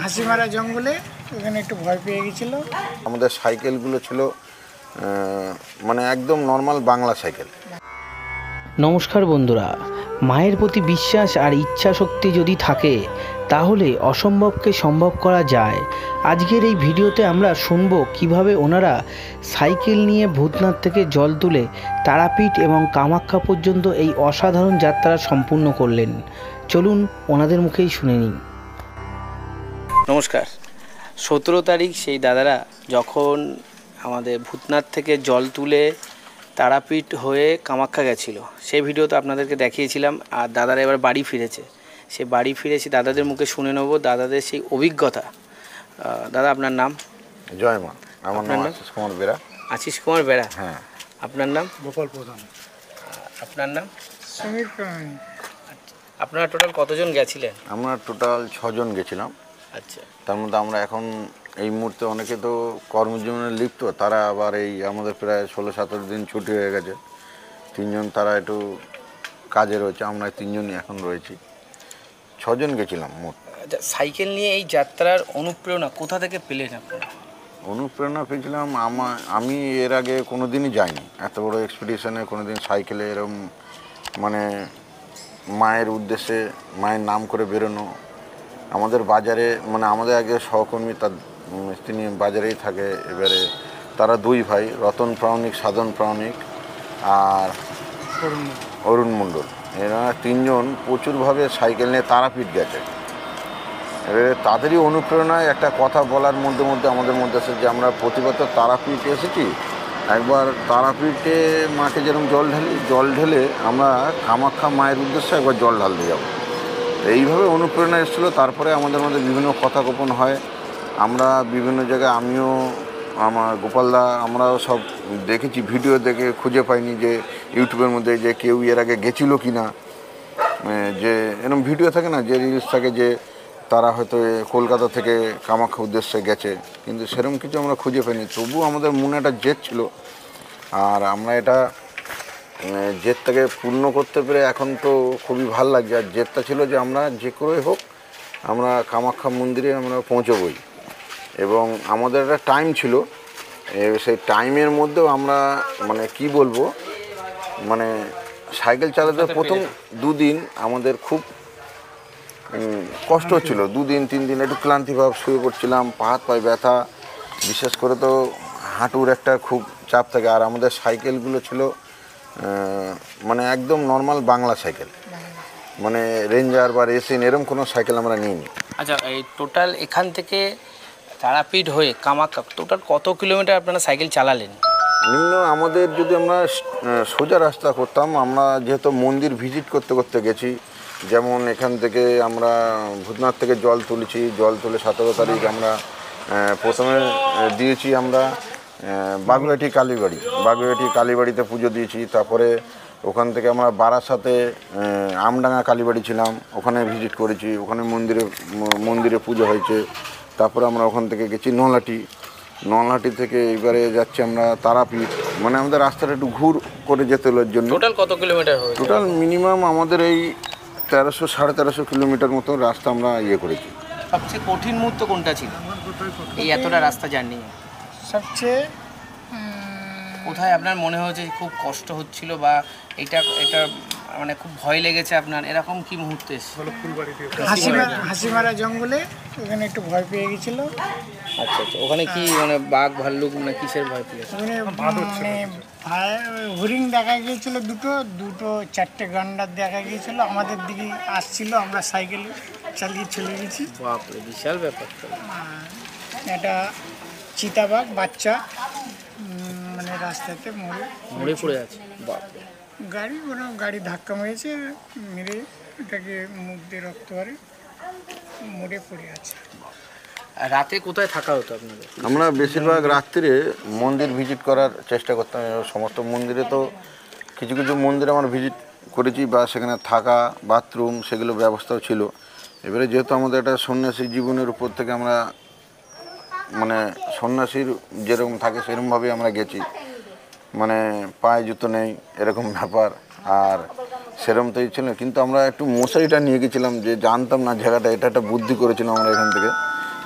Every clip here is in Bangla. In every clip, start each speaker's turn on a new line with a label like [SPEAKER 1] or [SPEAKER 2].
[SPEAKER 1] হাসিমারা জঙ্গলে, ওখানে একটু ভয় পেয়ে গেছিলো।
[SPEAKER 2] আমাদের সাইকেলগুলো ছিল মানে একদম নর্মাল বাংলা সাইকেল।
[SPEAKER 3] নমস্কার বন্ধুরা, মায়ের প্রতি বিশ্বাস আর ইচ্ছা শক্তি যদি থাকে তাহলে অসম্ভবকে সম্ভব করা যায়। আজকের এই ভিডিওতে আমরা শুনবো কিভাবে ওনারা সাইকেল নিয়ে ভূতনাথ থেকে জল তুলে তারাপীঠ এবং কামাখ্যা পর্যন্ত এই অসাধারণ যাত্রা সম্পূর্ণ করলেন। চলুন ওনাদের মুখেই শুনে নিই। নমস্কার। 17 তারিখ সেই দাদারা যখন আমাদের ভূতনাথ থেকে জল তুলে তারাপীঠ হয়ে কামাখ্যা গেছিলো, সেই ভিডিও তো আপনাদেরকে দেখিয়েছিলাম। আর দাদারা এবার বাড়ি ফিরেছে, সে বাড়ি ফিরেছি দাদাদের মুখে শুনে নেব দাদাদের সেই অভিজ্ঞতা। দাদা, আপনার নাম?
[SPEAKER 2] জয় মা। আমার নাম আশিস কুমার বেরা।
[SPEAKER 3] আশিস কুমার বেরা?
[SPEAKER 2] হ্যাঁ।
[SPEAKER 3] আপনার নাম?
[SPEAKER 1] গোপাল প্রধান।
[SPEAKER 3] আপনার নাম?
[SPEAKER 1] সমীর প্রামাণিক।
[SPEAKER 3] আপনারা টোটাল কতজন গেছিলেন?
[SPEAKER 2] আমরা টোটাল 6 জন গেছিলাম।
[SPEAKER 3] আচ্ছা।
[SPEAKER 2] তার মধ্যে আমরা এখন এই মুহূর্তে অনেকে তো কর্মজীবনে লিপ্ত, তারা আবার এই আমাদের প্রায় 16-17 দিন ছুটি হয়ে গেছে। 3 জন তারা একটু কাজে রয়েছে, আমরা 3 জনই এখন রয়েছি। 6 জন গেছিলাম মোট।
[SPEAKER 3] আচ্ছা, সাইকেল নিয়ে এই যাত্রার অনুপ্রেরণা কোথা থেকে পেলেন আপনারা?
[SPEAKER 2] অনুপ্রেরণা পেয়েছিলাম আমি এর আগে কোনো দিনই যাইনি এত বড় এক্সপিডিশনে, কোনো দিন সাইকেলে এরকম মানে মায়ের উদ্দেশ্যে মায়ের নাম করে বেরোনো। আমাদের বাজারে মানে আমাদের আগে সহকর্মী তিনি বাজারেই থাকে। এবারে তারা 2 ভাই, রতন প্রামাণিক, সাধন প্রামাণিক আর অরুণ মণ্ডল। এরা 3 জন প্রচুরভাবে সাইকেল নিয়ে তারাপীঠ গেছে। এবারে তাদেরই অনুপ্রেরণায় একটা কথা বলার মধ্যে আমাদের মধ্যে আছে যে আমরা প্রতিবার তারাপীঠে এসেছি, একবার তারাপীঠে মাকে যেরকম জল ঢেলে আমরা কামাখ্যা মায়ের উদ্দেশ্যে একবার জল ঢালতে যাবো। এইভাবে অনুপ্রেরণা এসেছিলো। তারপরে আমাদের মধ্যে বিভিন্ন কথা গোপন হয়। আমরা বিভিন্ন জায়গায়, আমিও আমার গোপালদা, আমরাও সব দেখেছি, ভিডিও দেখে খুঁজে পাইনি যে ইউটিউবের মধ্যে যে কেউ এর আগে গেছিলো কি না। যে এরকম ভিডিও থাকে না, যে রিলস থাকে যে তারা হয়তো কলকাতা থেকে কামাখ্যা উদ্দেশ্যে গেছে, কিন্তু সেরকম কিছু আমরা খুঁজে পাইনি। তবু আমাদের মনে একটা জেদ ছিল, আর আমরা এটা জেদটাকে পূর্ণ করতে পেরে এখন তো খুবই ভালো লাগছে। আর জেদটা ছিল যে আমরা যে করেই হোক আমরা কামাখ্যা মন্দিরে আমরা পৌঁছবই, এবং আমাদের একটা টাইম ছিল। সেই টাইমের মধ্যেও আমরা মানে কি বলবো, মানে সাইকেল চালাতে প্রথম 2 দিন আমাদের খুব কষ্ট হচ্ছিল। 2 দিন 3 দিন একটু ক্লান্তিভাব শুয়ে পড়ছিলাম, পা হাত পায়ে ব্যথা, বিশেষ করে তো হাঁটুর একটা খুব চাপ থাকে। আর আমাদের সাইকেলগুলো ছিল মানে একদম নর্মাল বাংলা সাইকেল, মানে রেঞ্জার বা রেসিন এরকম কোনো সাইকেল আমরা নিইনি।
[SPEAKER 3] আচ্ছা, এই টোটাল এখান থেকে তারাপীঠ হয়ে কামাখ্যা টোটাল কত কিলোমিটার আপনারা সাইকেল চালালেন?
[SPEAKER 2] নিম্ন আমাদের যদি আমরা সোজা রাস্তা করতাম, আমরা যেহেতু মন্দির ভিজিট করতে গেছি, যেমন এখান থেকে আমরা ভূতনাথ থেকে জল তুলেছি, জল তুলে 17 তারিখ আমরা প্রথমে দিয়েছি আমরা বাগুইহাটি কালীবাড়িতে পুজো দিয়েছি। তারপরে ওখান থেকে আমরা বারাসাতে আমডাঙ্গা কালীবাড়ি ছিলাম, ওখানে ভিজিট করেছি, ওখানে মন্দিরে পুজো হয়েছে। তারপরে আমরা ওখান থেকে গেছি নলহাটি থেকে এবারে যাচ্ছি আমরা তারাপীঠ। মানে আমাদের রাস্তাটা একটু ঘুর করে যেতে হলো জন্য।
[SPEAKER 3] টোটাল কত কিলোমিটার হবে?
[SPEAKER 2] টোটাল মিনিমাম আমাদের এই 1300-1350 কিলোমিটার মতো রাস্তা আমরা করেছি।
[SPEAKER 3] সবচেয়ে কঠিন মুহূর্ত কোনটা ছিল এই এতটা রাস্তা জার্নি?
[SPEAKER 1] সবচেয়ে
[SPEAKER 3] কোথায় আপনার মনে হয়েছে খুব কষ্ট হচ্ছিল বা এটা মানে খুব ভয় লেগেছে আপনার, এরকম কি মুহূর্তে এসেছিল?
[SPEAKER 1] হাসিমারা জঙ্গলে, ওখানে একটু ভয় পেয়ে গেছিলো।
[SPEAKER 3] আচ্ছা, ওখানে কি মানে বাঘ ভাল্লুক না কিসের ভয় পেয়ে?
[SPEAKER 1] ওখানে হরিণ দেখা গিয়েছিলো, দুটো 4টে গান্ডার দেখা গিয়েছিলো, আমাদের দিকে আসছিল, আমরা সাইকেল চালিয়ে চলে গেছি।
[SPEAKER 3] বাপরে, বিশাল ব্যাপার।
[SPEAKER 1] একটা চিতাবাঘ বাচ্চা মানে রাস্তাতে মরে পড়ে আছে।
[SPEAKER 3] বাপরে।
[SPEAKER 1] গাড়ি ধাক্কা মেরেছে, মেরে এটাকে মুখ দিয়ে রক্ত ভরে মরে পড়ে আছে।
[SPEAKER 3] রাতে কোথায় থাকা হতো আপনাদের?
[SPEAKER 2] আমরা বেশিরভাগ রাত্রিরে মন্দির ভিজিট করার চেষ্টা করতাম। সমস্ত মন্দিরে তো কিছু মন্দিরে আমরা ভিজিট করেছি, বা সেখানে থাকা, বাথরুম সেগুলো ব্যবস্থাও ছিল। এবারে যেহেতু আমাদের একটা সন্ন্যাসী জীবনের উপর থেকে আমরা মানে সন্ন্যাসীর যেরকম থাকে সেরকমভাবেই আমরা গেছি, মানে পায়ে জুতো নেই এরকম ব্যাপার। আর সেরকম তো ছিল, কিন্তু আমরা একটু মশারিটা নিয়ে গেছিলাম, যে জানতাম না জায়গাটা, এটা একটা বুদ্ধি করেছিলাম আমরা এখান থেকে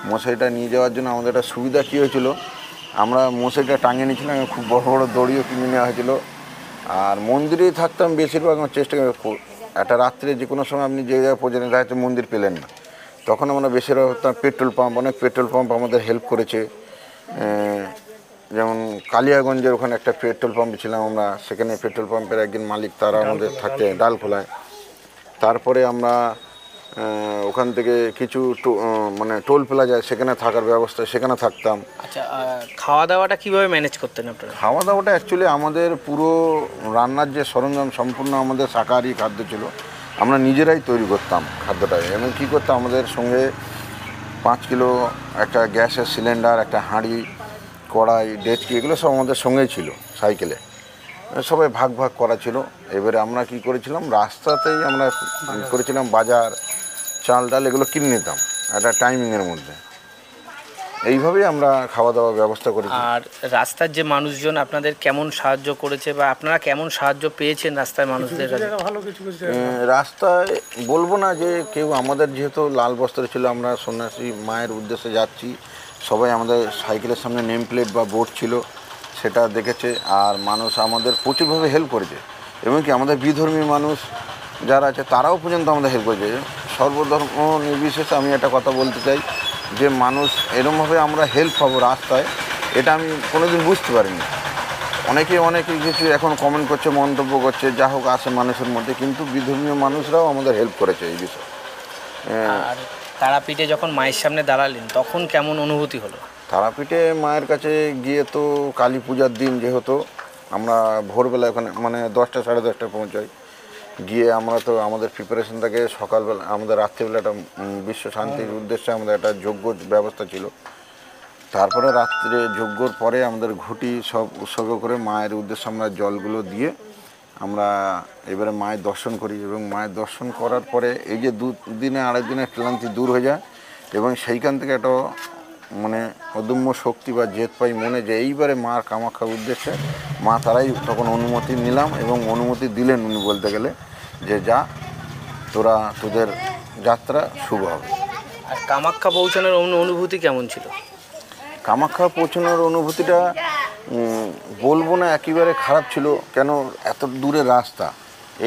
[SPEAKER 2] মশারিটা নিয়ে যাওয়ার জন্য আমাদের একটা সুবিধা কী হয়েছিল, আমরা মশারিটা টাঙিয়ে নিয়েছিলাম, খুব বড় বড় দড়িও কিনে নেওয়া হয়েছিল। আর মন্দিরেই থাকতাম বেশিরভাগ, আমার চেষ্টা একটা রাত্রে যে কোনো সময় আপনি যে জায়গায় পৌঁছানো দেখা যাচ্ছে মন্দির পেলেন না, তখন আমরা বেশিরভাগ পেট্রোল পাম্প, অনেক পেট্রোল পাম্প আমাদের হেল্প করেছে। যেমন কালিয়াগঞ্জের ওখানে একটা পেট্রোল পাম্প ছিলাম আমরা, সেখানে পেট্রোল পাম্পের একজন মালিক তারা আমাদের থাকতে ডালখোলায়। তারপরে আমরা ওখান থেকে কিছু মানে টোল প্লাজায় সেখানে থাকার ব্যবস্থা, সেখানে থাকতাম।
[SPEAKER 3] আচ্ছা, খাওয়া দাওয়াটা কিভাবে ম্যানেজ করতেন আপনারা?
[SPEAKER 2] খাওয়া দাওয়াটা অ্যাকচুয়ালি আমাদের পুরো রান্নার যে সরঞ্জাম সম্পূর্ণ আমাদের শাকাহারি খাদ্য ছিল, আমরা নিজেরাই তৈরি করতাম খাদ্যটা। এবং কী করতাম, আমাদের সঙ্গে 5 কিলো একটা গ্যাসের সিলিন্ডার, একটা হাঁড়ি, কড়াই, ডেচকি, এগুলো সব আমাদের সঙ্গেই ছিল সাইকেলে, সবাই ভাগ ভাগ করা ছিল। এবারে আমরা কি করেছিলাম, রাস্তাতেই আমরা করেছিলাম বাজার, চাল ডাল এগুলো কিনে নিতাম একটা টাইমিংয়ের মধ্যে। এইভাবেই আমরা খাওয়া দাওয়ার ব্যবস্থা করেছি।
[SPEAKER 3] আর রাস্তার যে মানুষজন আপনাদের কেমন সাহায্য করেছে বা আপনারা কেমন সাহায্য পেয়েছেন রাস্তায় মানুষদের কাছে?
[SPEAKER 2] রাস্তায় বলবো না যে কেউ, আমাদের যেহেতু লাল বস্ত্র ছিল, আমরা সন্ন্যাসী মায়ের উদ্দেশ্যে যাচ্ছি, সবাই আমাদের সাইকেলের সামনে নেম প্লেট বা বোর্ড ছিল, সেটা দেখেছে। আর মানুষ আমাদের প্রচুরভাবে হেল্প করেছে, এবং কি আমাদের বিধর্মী মানুষ যারা আছে তারাও পর্যন্ত আমাদের হেল্প করেছে। সর্বধর্ম নির্বিশেষে আমি একটা কথা বলতে চাই যে মানুষ এরকমভাবে আমরা হেল্প পাবো রাস্তায়, এটা আমি কোনোদিন বুঝতে পারিনি। অনেকে কিছু এখন কমেন্ট করছে, মন্তব্য করছে, যা হোক আসে মানুষের মধ্যে, কিন্তু বিধর্মীয় মানুষরাও আমাদের হেল্প করেছে এই বিষয়ে।
[SPEAKER 3] আর তারাপীঠে যখন মায়ের সামনে দাঁড়ালেন তখন কেমন অনুভূতি হলো?
[SPEAKER 2] তারাপীঠে মায়ের কাছে গিয়ে তো কালী পূজার দিন যেহেতু আমরা ভোরবেলা ওখানে মানে 10টা সাড়ে 10টায় পৌঁছাই। গিয়ে আমরা তো আমাদের প্রিপারেশন থাকে সকালবেলা, আমাদের রাত্রিবেলা একটা বিশ্ব শান্তির উদ্দেশ্যে আমাদের একটা যজ্ঞ ব্যবস্থা ছিল। তারপরে রাত্রে যজ্ঞর পরে আমাদের ঘুঁটি সব উৎসর্গ করে মায়ের উদ্দেশ্যে আমরা জলগুলো দিয়ে আমরা এবারে মায়ের দর্শন করি। এবং মায়ের দর্শন করার পরে এই যে 2 দিনে 2.5 দিনের ক্লান্তি দূর হয়ে যায়, এবং সেইখান থেকে একটা মানে অদম্য শক্তি বা জেদ পাই মনে, যে এইবারে মার কামাখ্যার উদ্দেশ্যে মা তারাই তখন অনুমতি নিলাম, এবং অনুমতি দিলেন উনি বলতে গেলে যে যা, তোদের যাত্রা শুভ হবে।
[SPEAKER 3] আর কামাখ্যা পৌঁছানোর অনুভূতি কেমন ছিল?
[SPEAKER 2] কামাখ্যা পৌঁছানোর অনুভূতিটা বলবো না একেবারে খারাপ ছিল। কেন, এত দূরের রাস্তা,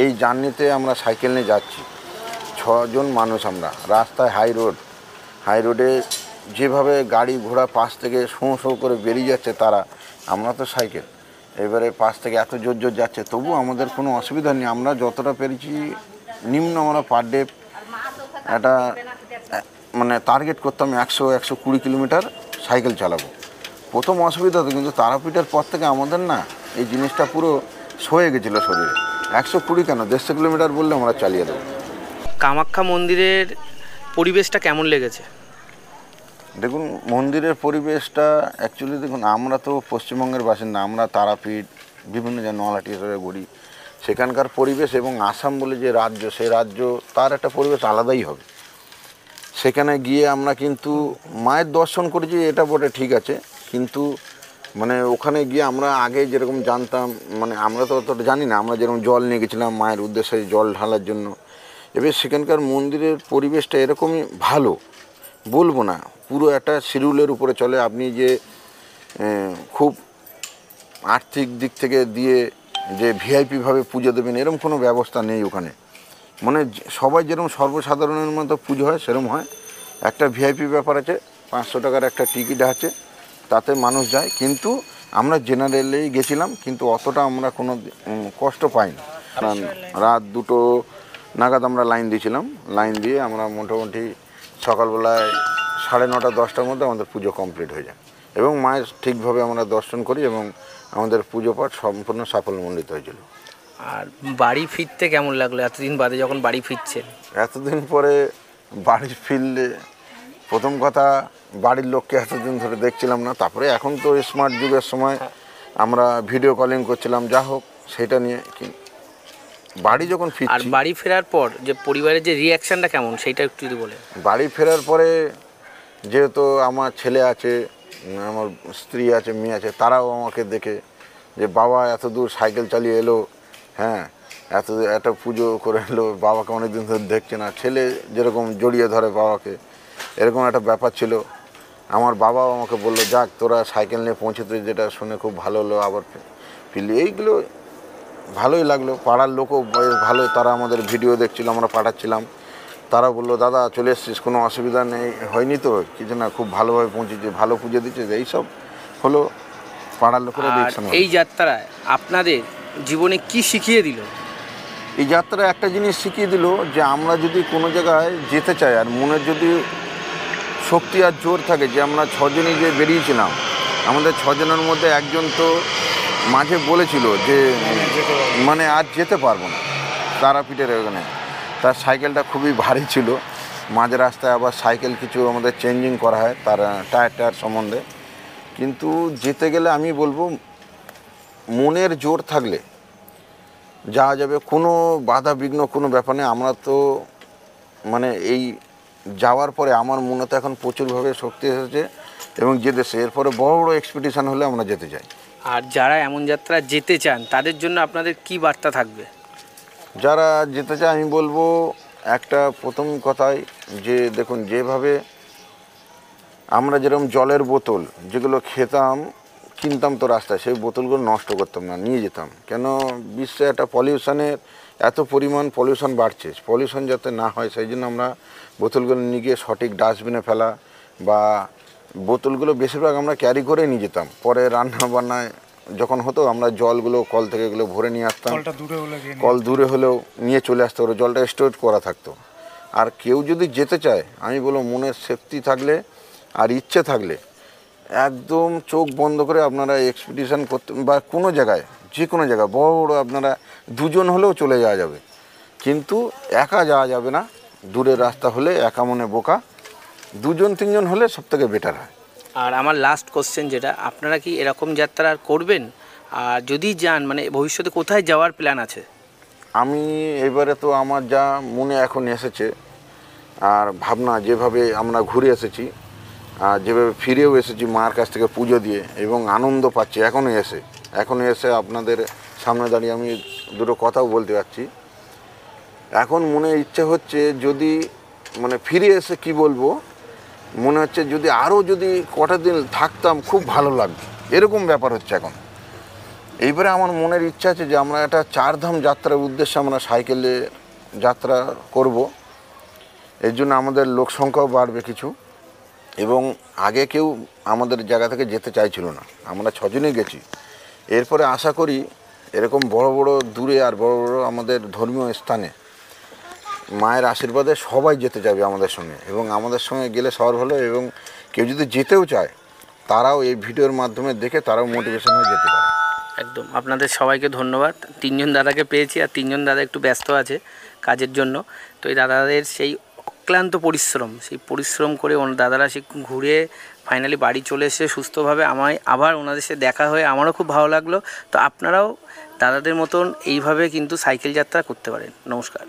[SPEAKER 2] এই জার্নিতে আমরা সাইকেল নিয়ে যাচ্ছি, 6 জন মানুষ আমরা, রাস্তায় হাই রোডে যেভাবে গাড়ি ঘোড়া পাশ থেকে শোঁ শোঁ করে বেরিয়ে যাচ্ছে তারা, আমরা তো সাইকেল, এবারে পাশ থেকে এত জোর জোর যাচ্ছে, তবু আমাদের কোনো অসুবিধা নেই। আমরা যতটা পেরেছি নিম্ন আমরা পার ডে একটা মানে টার্গেট করতাম 100-120 কিলোমিটার সাইকেল চালাবো। প্রথম অসুবিধা হতো, কিন্তু তারাপীঠের পর থেকে আমাদের না এই জিনিসটা পুরো সয়ে গেছিলো শরীরে। 120 কেন, 150 কিলোমিটার বললে আমরা চালিয়ে দেবো।
[SPEAKER 3] কামাখ্যা মন্দিরের পরিবেশটা কেমন লেগেছে?
[SPEAKER 2] দেখুন, মন্দিরের পরিবেশটা অ্যাকচুয়ালি দেখুন, আমরা তো পশ্চিমবঙ্গের বাসিন্দা, আমরা তারাপীঠ বিভিন্ন যে নলহাটি ঘুরি, সেখানকার পরিবেশ এবং আসাম বলে যে রাজ্য, সেই রাজ্য তার একটা পরিবেশ আলাদাই হবে। সেখানে গিয়ে আমরা কিন্তু মায়ের দর্শন করেছি, এটা বটে ঠিক আছে, কিন্তু মানে ওখানে গিয়ে আমরা আগে যেরকম জানতাম, মানে আমরা তো অতটা জানি না, আমরা যেরকম জল নিয়ে গেছিলাম মায়ের উদ্দেশ্যে জল ঢালার জন্য। এবার সেখানকার মন্দিরের পরিবেশটা এরকমই ভালো, বলবো না, পুরো একটা শিডিউলের উপরে চলে। আপনি যে খুব আর্থিক দিক থেকে দিয়ে যে ভিআইপিভাবে পুজো দেবেন এরকম কোনো ব্যবস্থা নেই ওখানে। মানে সবাই যেরকম সর্বসাধারণের মতো পুজো হয় সেরকম হয়। একটা ভিআইপি ব্যাপার আছে, 500 টাকার একটা টিকিট আছে, তাতে মানুষ যায়। কিন্তু আমরা জেনারেলেই গেছিলাম, কিন্তু অতটা আমরা কোনো কষ্ট পাইনি। রাত 2টো নাগাদ আমরা লাইন দিয়েছিলাম, লাইন দিয়ে আমরা মোটামুটি সকালবেলায় 9:30 10টার মধ্যে আমাদের পুজো কমপ্লিট হয়ে যায়, এবং মায়ের ঠিকভাবে আমরা দর্শন করি, এবং আমাদের পুজো পাঠ সম্পূর্ণ সাফল্যমণ্ডিত হয়েছিল।
[SPEAKER 3] আর বাড়ি ফিরতে কেমন লাগলো এতদিন বাদে যখন বাড়ি ফিরছেন?
[SPEAKER 2] এতদিন পরে বাড়ি ফিরলে প্রথম কথা, বাড়ির লোককে এতদিন ধরে দেখছিলাম না। তারপরে এখন তো স্মার্ট যুগের সময় আমরা ভিডিও কলিং করছিলাম, যা হোক সেটা নিয়ে। বাড়ি যখন ফিরছি,
[SPEAKER 3] আর বাড়ি ফেরার পর যে পরিবারের যে রিয়াকশানটা কেমন সেইটা একটু যদি বলেন।
[SPEAKER 2] বাড়ি ফেরার পরে যেহেতু আমার ছেলে আছে, আমার স্ত্রী আছে, মেয়ে আছে, তারাও আমাকে দেখে যে বাবা এত দূর সাইকেল চালিয়ে এলো, হ্যাঁ এত পুজো করে এলো, বাবাকে অনেকদিন ধরে দেখছে না। ছেলে যেরকম জড়িয়ে ধরে বাবাকে, এরকম একটা ব্যাপার ছিল। আমার বাবাও আমাকে বললো, যাক তোরা সাইকেল নিয়ে পৌঁছতে, যেটা শুনে খুব ভালো হলো। আবার ফিরলি, এইগুলো ভালোই লাগলো। পাড়ার লোকও বেশ ভালোই, তারা আমাদের ভিডিও দেখছিল, আমরা পাঠাচ্ছিলাম। তারা বললো, দাদা চলে এসছিস, কোনো অসুবিধা নেই, হয়নি তো কিছু না, খুব ভালোভাবে পৌঁছেছে, ভালো পুজো দিচ্ছে, এইসব হলো পাড়ার লোকেরা
[SPEAKER 3] আর
[SPEAKER 2] দেখছেন।
[SPEAKER 3] এই যাত্রায় আপনাদের জীবনে কি শিখিয়ে দিল?
[SPEAKER 2] এই যাত্রা একটা জিনিস শিখিয়ে দিল যে আমরা যদি কোনো জায়গায় যেতে চাই আর মনের যদি শক্তি আর জোর থাকে, যে আমরা ছজনই যে বেরিয়েছিলাম, আমাদের ছজনের মধ্যে একজন তো মাঝে বলেছিল যে মানে আর যেতে পারবো না তারাপীঠের ওখানে। তার সাইকেলটা খুবই ভারী ছিল, মাঝ রাস্তায় আবার সাইকেল কিছু আমাদের চেঞ্জিং করা হয় তার টায়ার সম্বন্ধে। কিন্তু যেতে গেলে আমি বলবো মনের জোর থাকলে যাওয়া যাবে, কোনো বাধা বিঘ্ন কোনো ব্যাপার নেই। আমরা তো মানে এই যাওয়ার পরে আমার মনে তো এখন প্রচুরভাবে শক্তি এসেছে এবং যেতেছে। এরপরে বড় বড় এক্সপেডিশন হলে আমরা যেতে চাই।
[SPEAKER 3] আর যারা এমন যাত্রা যেতে চান তাদের জন্য আপনাদের কি বার্তা থাকবে?
[SPEAKER 2] যারা যেতে চায় আমি বলবো একটা প্রথম কথাই যে দেখুন, যেভাবে আমরা যেরকম জলের বোতল যেগুলো খেতাম কিনতাম তো রাস্তায়, সেই বোতলগুলো নষ্ট করতাম না, নিয়ে যেতাম। কেন বিশ্বে একটা পলিউশনের এত পরিমাণ পলিউশন বাড়ছে, পলিউশন যাতে না হয় সেই জন্য আমরা বোতলগুলো নিয়ে গিয়ে সঠিক ডাস্টবিনে ফেলা, বা বোতলগুলো বেশিরভাগ আমরা ক্যারি করে নিয়ে যেতাম। পরে রান্না বান্নায় যখন হতো আমরা জলগুলো কল থেকে এগুলো ভরে নিয়ে আসতাম, কল দূরে হলেও নিয়ে চলে আসতে পারো, জলটা স্টোর করা থাকতো। আর কেউ যদি যেতে চায় আমি বলবো মনের শক্তি থাকলে আর ইচ্ছে থাকলে একদম চোখ বন্ধ করে আপনারা এক্সপিডিশন করতে, বা কোনো জায়গায় যে কোনো জায়গায় বড় বড় আপনারা দুজন হলেও চলে যাওয়া যাবে, কিন্তু একা যাওয়া যাবে না। দূরের রাস্তা হলে একা মনে বোকা, দুজন তিনজন হলে সবথেকে বেটার হয়।
[SPEAKER 3] আর আমার লাস্ট কোশ্চেন যেটা, আপনারা কি এরকম যাত্রা আর করবেন? আর যদি যান মানে ভবিষ্যতে কোথায় যাওয়ার প্ল্যান আছে?
[SPEAKER 2] আমি এবারে তো আমার যা মনে এখন এসেছে আর ভাবনা, যেভাবে আমরা ঘুরে এসেছি আর যেভাবে ফিরেও এসেছি মার কাছ থেকে পুজো দিয়ে এবং আনন্দ পাচ্ছি এখনও এসে আপনাদের সামনে দাঁড়িয়ে আমি দুটো কথাও বলতে পারছি। এখন মনে ইচ্ছে হচ্ছে যদি মানে ফিরে এসে কি বলবো, মনে হচ্ছে যদি আরও যদি কটা দিন থাকতাম খুব ভালো লাগতো, এরকম ব্যাপার হচ্ছে এখন। এইবারে আমার মনের ইচ্ছা আছে যে আমরা একটা 4 ধাম যাত্রার উদ্দেশ্যে আমরা সাইকেলে যাত্রা করব। এর জন্য আমাদের লোক সংখ্যাও বাড়বে কিছু, এবং আগে কেউ আমাদের জায়গা থেকে যেতে চাইছিল না, আমরা 6 জনই গেছি। এরপরে আশা করি এরকম বড় বড় দূরে আর বড় বড় আমাদের ধর্মীয় স্থানে মায়ের আশীর্বাদে সবাই যেতে যাবে আমাদের সঙ্গে, এবং আমাদের সঙ্গে গেলে সবার ভালো। এবং কেউ যদি যেতেও চায় তারাও এই ভিডিওর মাধ্যমে দেখে তারাও মোটিভেশন হয়ে যেতে পারে।
[SPEAKER 3] একদম, আপনাদের সবাইকে ধন্যবাদ। 3 জন দাদাকে পেয়েছি, আর 3 জন দাদা একটু ব্যস্ত আছে কাজের জন্য। তো এই দাদাদের সেই অক্লান্ত পরিশ্রম, সেই পরিশ্রম করে দাদারা সে ঘুরে ফাইনালি বাড়ি চলে এসে সুস্থভাবে আমায় আবার ওনাদের সাথে দেখা হয়ে আমারও খুব ভালো লাগলো। তো আপনারাও দাদাদের মতন এইভাবে কিন্তু সাইকেল যাত্রা করতে পারেন। নমস্কার।